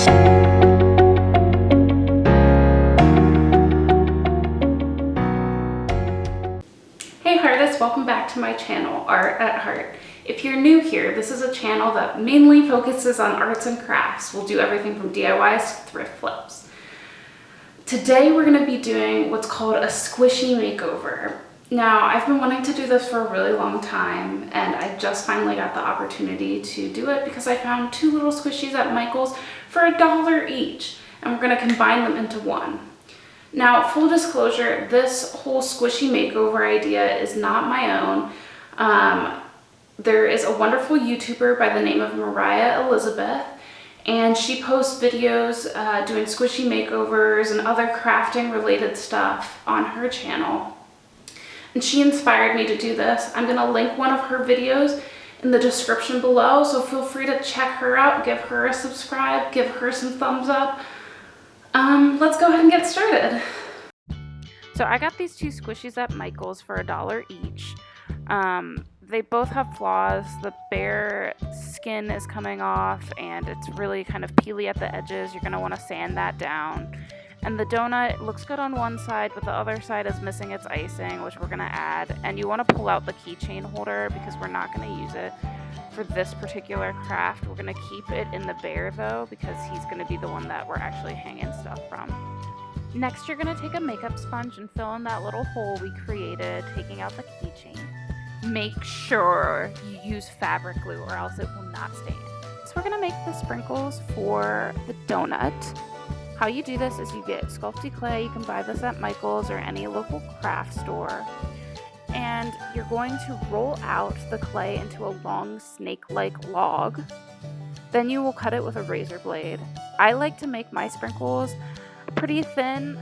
Hey Heartists, welcome back to my channel, Art at Heart. If you're new here, this is a channel that mainly focuses on arts and crafts. We'll do everything from DIYs to thrift flips. Today we're going to be doing what's called a squishy makeover. Now, I've been wanting to do this for a really long time, and I just finally got the opportunity to do it because I found two little squishies at Michael's for $1 each, and we're going to combine them into one. Now, full disclosure, this whole squishy makeover idea is not my own. There is a wonderful YouTuber by the name of Moriah Elizabeth, and she posts videos doing squishy makeovers and other crafting related stuff on her channel. And she inspired me to do this. I'm gonna link one of her videos in the description below, so feel free to check her out, give her a subscribe, give her some thumbs up. Let's go ahead and get started. So I got these two squishies at Michael's for $1 each. They both have flaws. The bare skin is coming off and it's really kind of peely at the edges. You're gonna wanna sand that down. And the donut looks good on one side, but the other side is missing its icing, which we're gonna add. And you wanna pull out the keychain holder because we're not gonna use it for this particular craft. We're gonna keep it in the bear though, because he's gonna be the one that we're actually hanging stuff from. Next, you're gonna take a makeup sponge and fill in that little hole we created, taking out the keychain. Make sure you use fabric glue or else it will not stay in. So we're gonna make the sprinkles for the donut. How you do this is you get sculpty clay. You can buy this at Michael's or any local craft store. And you're going to roll out the clay into a long snake-like log. Then you will cut it with a razor blade. I like to make my sprinkles pretty thin,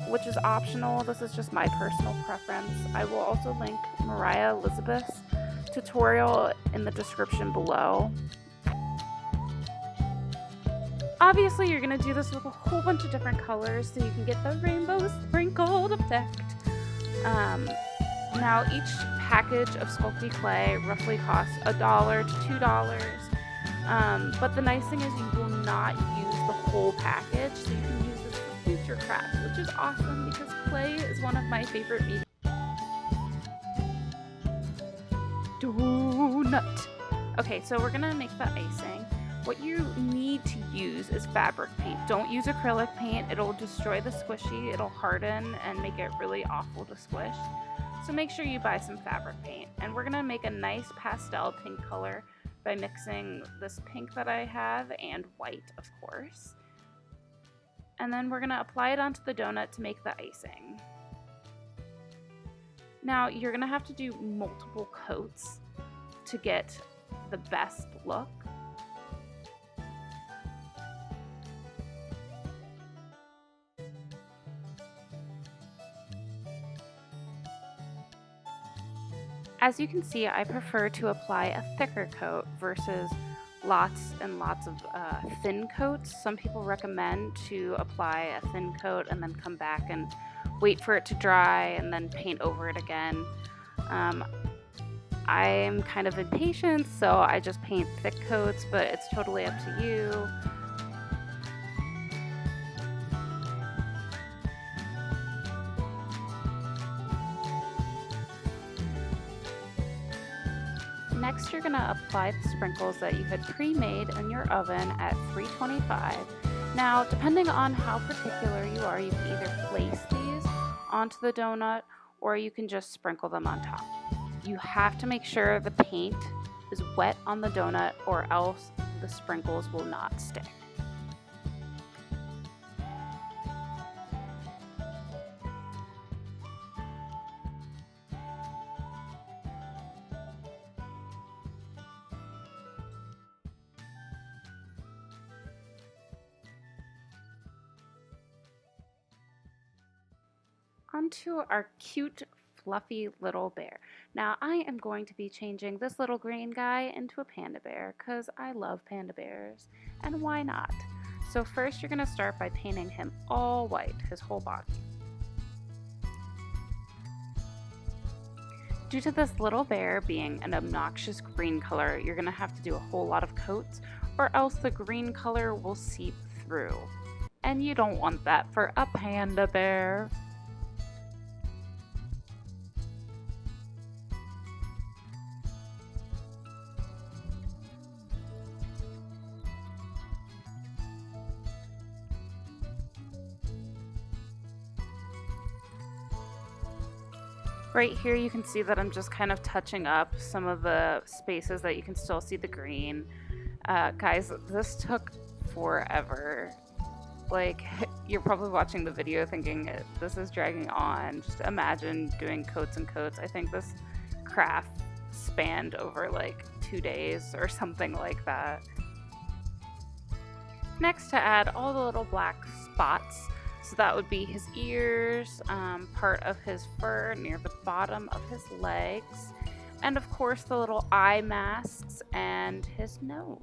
which is optional. This is just my personal preference. I will also link Moriah Elizabeth's tutorial in the description below. Obviously, you're going to do this with a whole bunch of different colors so you can get the rainbow sprinkled effect. Now, each package of sculpty clay roughly costs $1 to $2. But the nice thing is you will not use the whole package, so you can use this for future crafts, which is awesome because clay is one of my favorite mediums. Donut. Okay, so we're going to make the icing. What you need to use is fabric paint. Don't use acrylic paint. It'll destroy the squishy. It'll harden and make it really awful to squish. So make sure you buy some fabric paint. And we're gonna make a nice pastel pink color by mixing this pink that I have and white, of course. And then we're gonna apply it onto the donut to make the icing. Now you're gonna have to do multiple coats to get the best look. As you can see, I prefer to apply a thicker coat versus lots and lots of thin coats. Some people recommend to apply a thin coat and then come back and wait for it to dry and then paint over it again. I'm kind of impatient, so I just paint thick coats, but it's totally up to you. Next, you're going to apply the sprinkles that you had pre-made in your oven at 325. Now, depending on how particular you are, you can either place these onto the donut or you can just sprinkle them on top. You have to make sure the paint is wet on the donut or else the sprinkles will not stick. Onto our cute, fluffy little bear. Now I am going to be changing this little green guy into a panda bear because I love panda bears, and why not? So first you're going to start by painting him all white, his whole body. Due to this little bear being an obnoxious green color, you're going to have to do a whole lot of coats or else the green color will seep through. And you don't want that for a panda bear. Right here you can see that I'm just kind of touching up some of the spaces that you can still see the green. Guys, this took forever. Like, you're probably watching the video thinking this is dragging on. Just imagine doing coats and coats. I think this craft spanned over like 2 days or something like that. Next, to add all the little black spots. So that would be his ears, part of his fur near the bottom of his legs, and of course the little eye masks and his nose.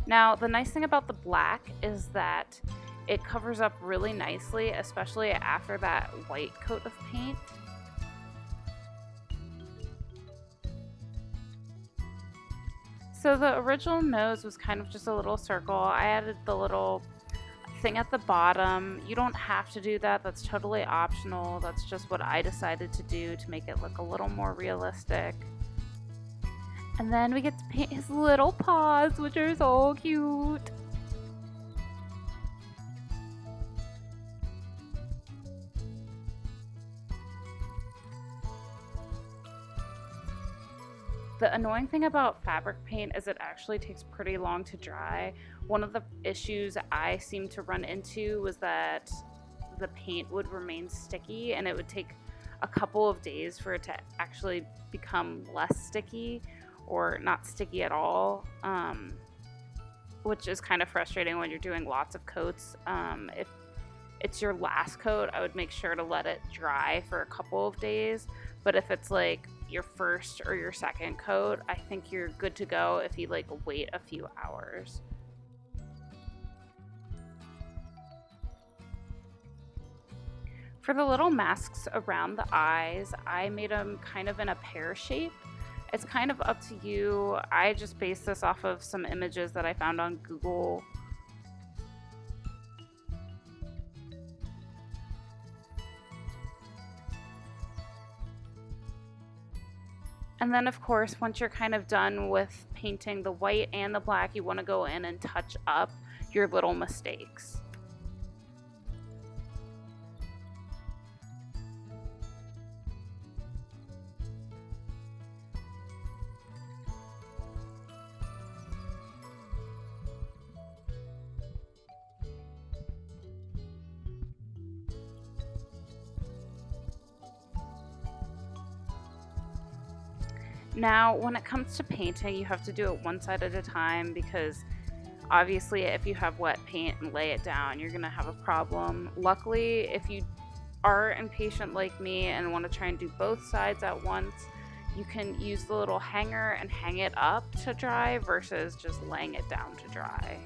Now, the nice thing about the black is that it covers up really nicely, especially after that white coat of paint. So the original nose was kind of just a little circle. I added the little thing at the bottom. You don't have to do that. That's totally optional. That's just what I decided to do to make it look a little more realistic. And then we get to paint his little paws, which are so cute. The annoying thing about fabric paint is it actually takes pretty long to dry. One of the issues I seemed to run into was that the paint would remain sticky and it would take a couple of days for it to actually become less sticky or not sticky at all, which is kind of frustrating when you're doing lots of coats. If it's your last coat, I would make sure to let it dry for a couple of days, but if it's like your first or your second coat, I think you're good to go if you like wait a few hours. For the little masks around the eyes, I made them kind of in a pear shape. It's kind of up to you. I just based this off of some images that I found on Google. And then of course, once you're kind of done with painting the white and the black, you want to go in and touch up your little mistakes. Now, when it comes to painting, you have to do it one side at a time because obviously if you have wet paint and lay it down, you're gonna have a problem. Luckily, if you are impatient like me and want to try and do both sides at once, you can use the little hanger and hang it up to dry versus just laying it down to dry.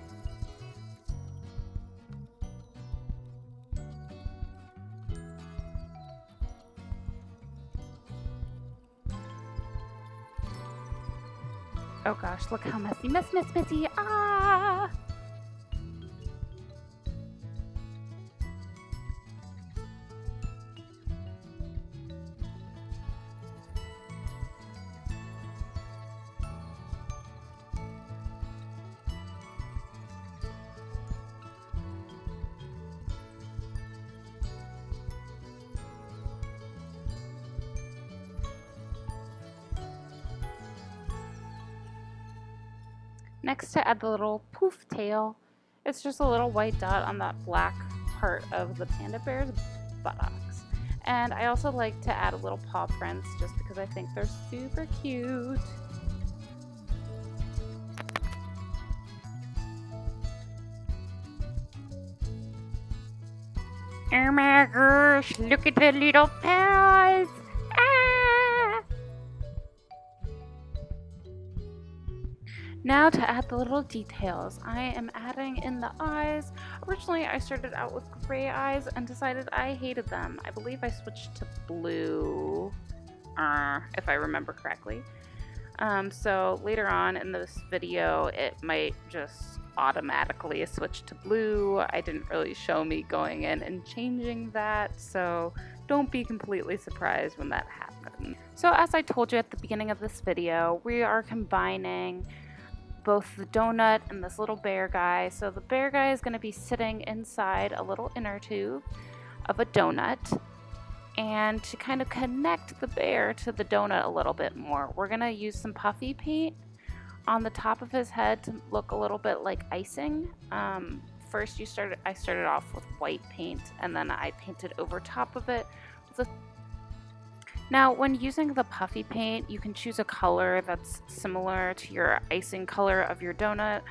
Oh gosh, look how messy. Messy. Ah! Next, to add the little poof tail, it's just a little white dot on that black part of the panda bear's buttocks. And I also like to add a little paw prints just because I think they're super cute. Oh my gosh, look at the little paws! Ah! Now to add the little details, I am adding in the eyes. Originally I started out with gray eyes and decided I hated them. I believe I switched to blue, if I remember correctly. So later on in this video, it might just automatically switch to blue. I didn't really show me going in and changing that, so don't be completely surprised when that happens. So as I told you at the beginning of this video, we are combining both the donut and this little bear guy. So the bear guy is going to be sitting inside a little inner tube of a donut. And to kind of connect the bear to the donut a little bit more, we're going to use some puffy paint on the top of his head to look a little bit like icing. First I started off with white paint, and then I painted over top of it. Now, when using the puffy paint, you can choose a color that's similar to your icing color of your donut.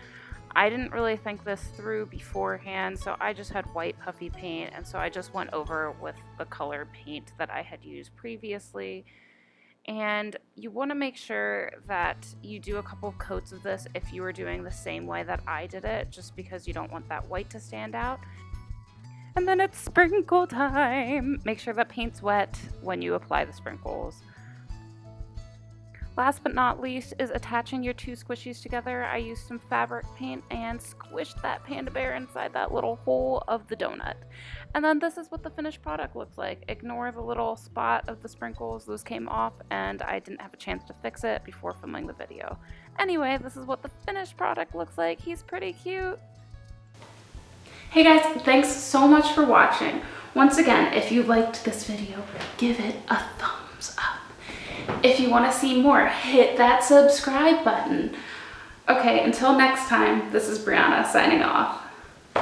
I didn't really think this through beforehand, so I just had white puffy paint, and so I just went over with the color paint that I had used previously. And you want to make sure that you do a couple of coats of this if you were doing the same way that I did it, just because you don't want that white to stand out. And then it's sprinkle time! Make sure that paint's wet when you apply the sprinkles. Last but not least is attaching your two squishies together. I used some fabric paint and squished that panda bear inside that little hole of the donut. And then this is what the finished product looks like. Ignore the little spot of the sprinkles. Those came off and I didn't have a chance to fix it before filming the video. Anyway, this is what the finished product looks like. He's pretty cute. Hey guys, thanks so much for watching. Once again, if you liked this video, give it a thumbs up. If you want to see more, hit that subscribe button. Okay, until next time, this is Brianna signing off.